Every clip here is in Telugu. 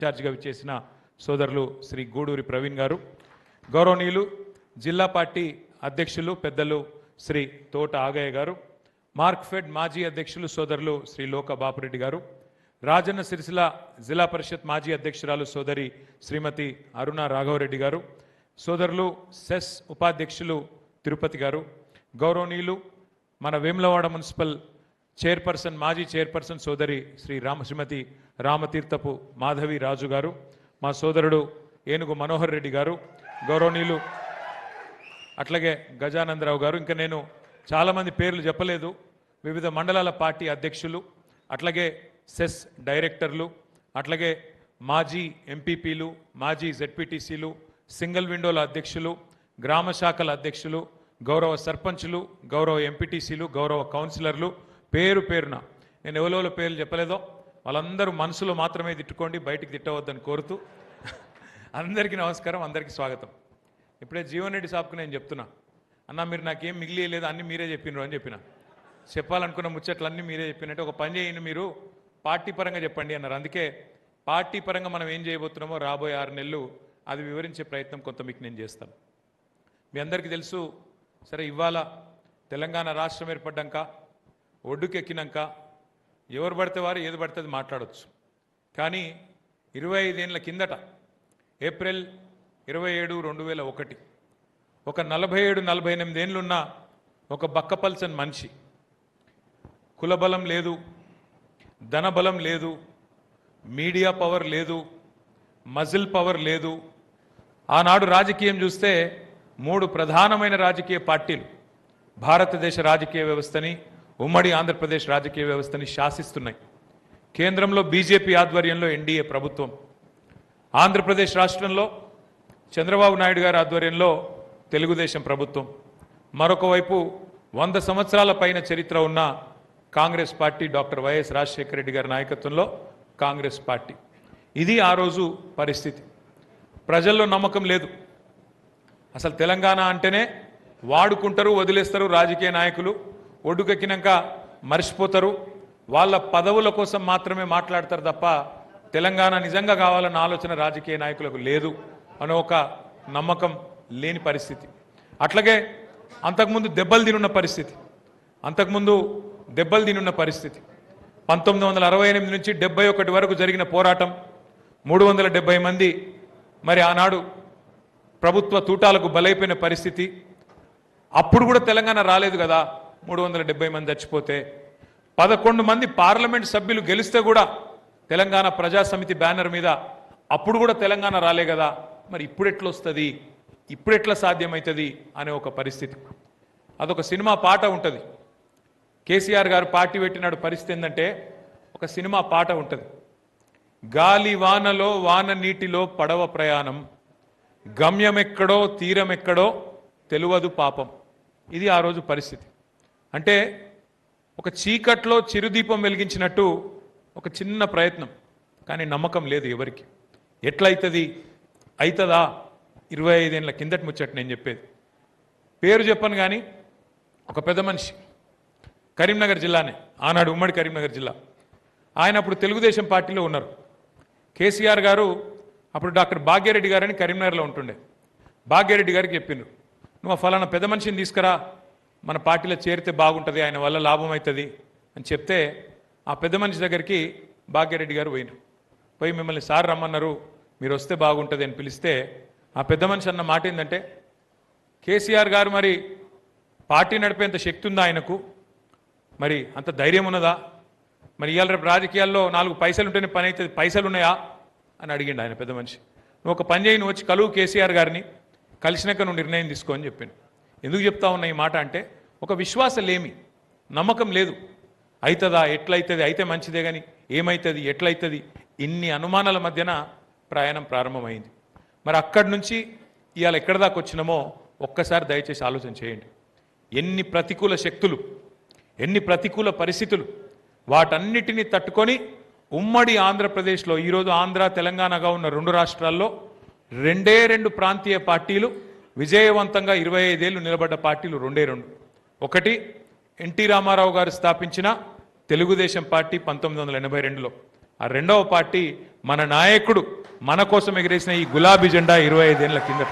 ఇన్ఛార్జిగా విచ్చేసిన సోదరులు శ్రీ గూడూరి ప్రవీణ్ గారు, గౌరవనీయులు జిల్లా పార్టీ అధ్యక్షులు పెద్దలు శ్రీ తోట ఆగయ్య గారు, మార్క్ఫెడ్ మాజీ అధ్యక్షులు సోదరులు శ్రీ లోక బాపురెడ్డి గారు, రాజన్న సిరిసిల్ల జిల్లా పరిషత్ మాజీ అధ్యక్షురాలు సోదరి శ్రీమతి అరుణ రాఘవరెడ్డి గారు, సోదరులు సెస్ ఉపాధ్యక్షులు తిరుపతి గారు, గౌరవనీయులు మన వేములవాడ మున్సిపల్ చైర్పర్సన్ మాజీ చైర్పర్సన్ సోదరి శ్రీమతి రామతీర్థపు మాధవి రాజు గారు, మా సోదరుడు ఏనుగు మనోహర్ రెడ్డి గారు, గౌరవనీయులు అట్లాగే గజానందరావు గారు, ఇంకా నేను చాలామంది పేర్లు చెప్పలేదు, వివిధ మండలాల పార్టీ అధ్యక్షులు, అట్లాగే సెస్ డైరెక్టర్లు, అట్లాగే మాజీ ఎంపీపీలు, మాజీ జెడ్పీటీసీలు, సింగిల్ విండోల అధ్యక్షులు, గ్రామ శాఖల అధ్యక్షులు, గౌరవ సర్పంచులు, గౌరవ ఎంపీటీసీలు, గౌరవ కౌన్సిలర్లు, పేరు పేరున నేను ఎవరెవరో పేర్లు చెప్పలేదో వాళ్ళందరూ మనసులో మాత్రమే తిట్టుకోండి, బయటికి తిట్టవద్దని కోరుతూ అందరికీ నమస్కారం, అందరికీ స్వాగతం. ఇప్పుడే జీవన్ రెడ్డి సాబ్కు నేను చెప్తున్నా, అన్న మీరు నాకేం మిగిలియలేదు, అన్నీ మీరే చెప్పినారు అని చెప్పిన. చెప్పాలనుకున్న ముచ్చట్లన్నీ మీరే చెప్పినట్టు ఒక పని చేయండి, మీరు పార్టీ పరంగా చెప్పండి అన్నారు. అందుకే పార్టీ పరంగా మనం ఏం చేయబోతున్నామో రాబోయే 6 నెలలు అది వివరించే ప్రయత్నం కొంత మీకు నేను చేస్తాను. మీ అందరికీ తెలుసు, సరే ఇవాళ తెలంగాణ రాష్ట్రం ఏర్పడ్డాక ఒడ్డుకెక్కినాక ఎవరు పడితే వారు ఏది పడితే అది మాట్లాడవచ్చు. కానీ 25 ఏళ్ళ కిందట ఏప్రిల్ 27, 2001 ఒక 47-48 ఏళ్ళున్న ఒక బక్కపల్సన్ మనిషి, కులబలం లేదు, ధనబలం లేదు, మీడియా పవర్ లేదు, మజిల్ పవర్ లేదు. ఆనాడు రాజకీయం చూస్తే 3 ప్రధానమైన రాజకీయ పార్టీలు భారతదేశ రాజకీయ వ్యవస్థని, ఉమ్మడి ఆంధ్రప్రదేశ్ రాజకీయ వ్యవస్థని శాసిస్తున్నాయి. కేంద్రంలో బీజేపీ ఆధ్వర్యంలో ఎన్డీఏ ప్రభుత్వం, ఆంధ్రప్రదేశ్ రాష్ట్రంలో చంద్రబాబు నాయుడు గారి ఆధ్వర్యంలో తెలుగుదేశం ప్రభుత్వం, మరొక వైపు 100 సంవత్సరాల పైన చరిత్ర ఉన్న Congress party, doctor YS Rajasekhara Reddy గారి నాయకత్వంలో కాంగ్రెస్ పార్టీ. ఇది ఆ రోజు పరిస్థితి. ప్రజల్లో నమ్మకం లేదు. అసలు తెలంగాణ అంటేనే వాడుకుంటారు, వదిలేస్తారు రాజకీయ నాయకులు, ఒడ్డుకెక్కినాక మర్చిపోతారు, వాళ్ళ పదవుల కోసం మాత్రమే మాట్లాడతారు తప్ప తెలంగాణ నిజంగా కావాలన్న ఆలోచన రాజకీయ నాయకులకు లేదు అనే ఒక నమ్మకం లేని పరిస్థితి. అట్లాగే అంతకుముందు దెబ్బలు తినున్న పరిస్థితి. 1968 నుంచి 71 వరకు జరిగిన పోరాటం, 370 మంది మరి ఆనాడు ప్రభుత్వ తూటాలకు బలైపోయిన పరిస్థితి. అప్పుడు కూడా తెలంగాణ రాలేదు కదా, 370 మంది చచ్చిపోతే. 11 మంది పార్లమెంట్ సభ్యులు గెలిస్తే కూడా తెలంగాణ ప్రజాసమితి బ్యానర్ మీద అప్పుడు కూడా తెలంగాణ రాలే కదా, మరి ఇప్పుడు ఎట్లా వస్తుంది, ఇప్పుడు ఎట్లా సాధ్యమవుతుంది అనే ఒక పరిస్థితి. అదొక సినిమా పాట ఉంటుంది. కేసీఆర్ గారు పార్టీ పెట్టినాడు. పరిస్థితి ఏంటంటే ఒక సినిమా పాట ఉంటుంది. గాలి వానలో వాన నీటిలో పడవ ప్రయాణం, గమ్యమెక్కడో తీరమెక్కడో తెలువదు పాపం. ఇది ఆ రోజు పరిస్థితి. అంటే ఒక చీకట్లో చిరుదీపం వెలిగించినట్టు ఒక చిన్న ప్రయత్నం, కానీ నమ్మకం లేదు ఎవరికి. ఎట్లయితుంది, అవుతుందా? 25 ఏళ్ళ కిందటి ముచ్చట నేను చెప్పేది. పేరు చెప్పను కానీ ఒక పెద్ద మనిషి, కరీంనగర్ జిల్లానే, ఆనాడు ఉమ్మడి కరీంనగర్ జిల్లా. ఆయన అప్పుడు తెలుగుదేశం పార్టీలో ఉన్నారు. కేసీఆర్ గారు అప్పుడు డాక్టర్ భాగ్యరెడ్డి గారని కరీంనగర్లో ఉంటుండే. భాగ్యరెడ్డి గారికి చెప్పిండ్రు, నువ్వు ఫలానా పెద్ద మనిషిని తీసుకురా, మన పార్టీలో చేరితే బాగుంటుంది, ఆయన వల్ల లాభం అవుతుంది అని చెప్తే ఆ పెద్ద మనిషి దగ్గరికి భాగ్యరెడ్డి గారు పోయి మిమ్మల్ని సార్ రమ్మన్నారు, మీరు వస్తే బాగుంటుంది అని పిలిస్తే ఆ పెద్ద మనిషి అన్న మాట ఏంటంటే, కేసీఆర్ గారు మరి పార్టీ నడిపేంత శక్తి ఉందా ఆయనకు, మరి అంత ధైర్యం ఉన్నదా, మరి ఇవాళ రేపు రాజకీయాల్లో 4 పైసలు ఉంటేనే పని అవుతుంది, పైసలు ఉన్నాయా అని అడిగిండు ఆయన పెద్ద మనిషి. నువ్వు ఒక పని చేయి, నువ్వు వచ్చి కలువు కేసీఆర్ గారిని, కలిసినాక నువ్వు నిర్ణయం తీసుకో అని చెప్పాను. ఎందుకు చెప్తా ఉన్నా ఈ మాట అంటే ఒక విశ్వాసం లేమి, నమ్మకం లేదు. అవుతుందా, ఎట్లయితుంది, అయితే మంచిదే కానీ ఏమవుతుంది, ఎట్లయితుంది, ఇన్ని అనుమానాల మధ్యన ప్రయాణం ప్రారంభమైంది. మరి అక్కడి నుంచి ఇవాళ ఎక్కడి దాకా వచ్చినామో ఒక్కసారి దయచేసి ఆలోచన చేయండి. ఎన్ని ప్రతికూల శక్తులు, ఎన్ని ప్రతికూల పరిస్థితులు, వాటన్నిటినీ తట్టుకొని ఉమ్మడి ఆంధ్రప్రదేశ్లో ఈరోజు ఆంధ్ర తెలంగాణగా ఉన్న 2 రాష్ట్రాల్లో 2 ప్రాంతీయ పార్టీలు విజయవంతంగా 25 ఏళ్ళు నిలబడ్డ పార్టీలు 2. ఒకటి ఎన్టీ రామారావు గారు స్థాపించిన తెలుగుదేశం పార్టీ 1982లో, ఆ రెండవ పార్టీ మన నాయకుడు మన కోసం ఎగిరేసిన ఈ గులాబీ జెండా 25 ఏళ్ల కిందట.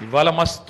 ఇవాళ మస్తు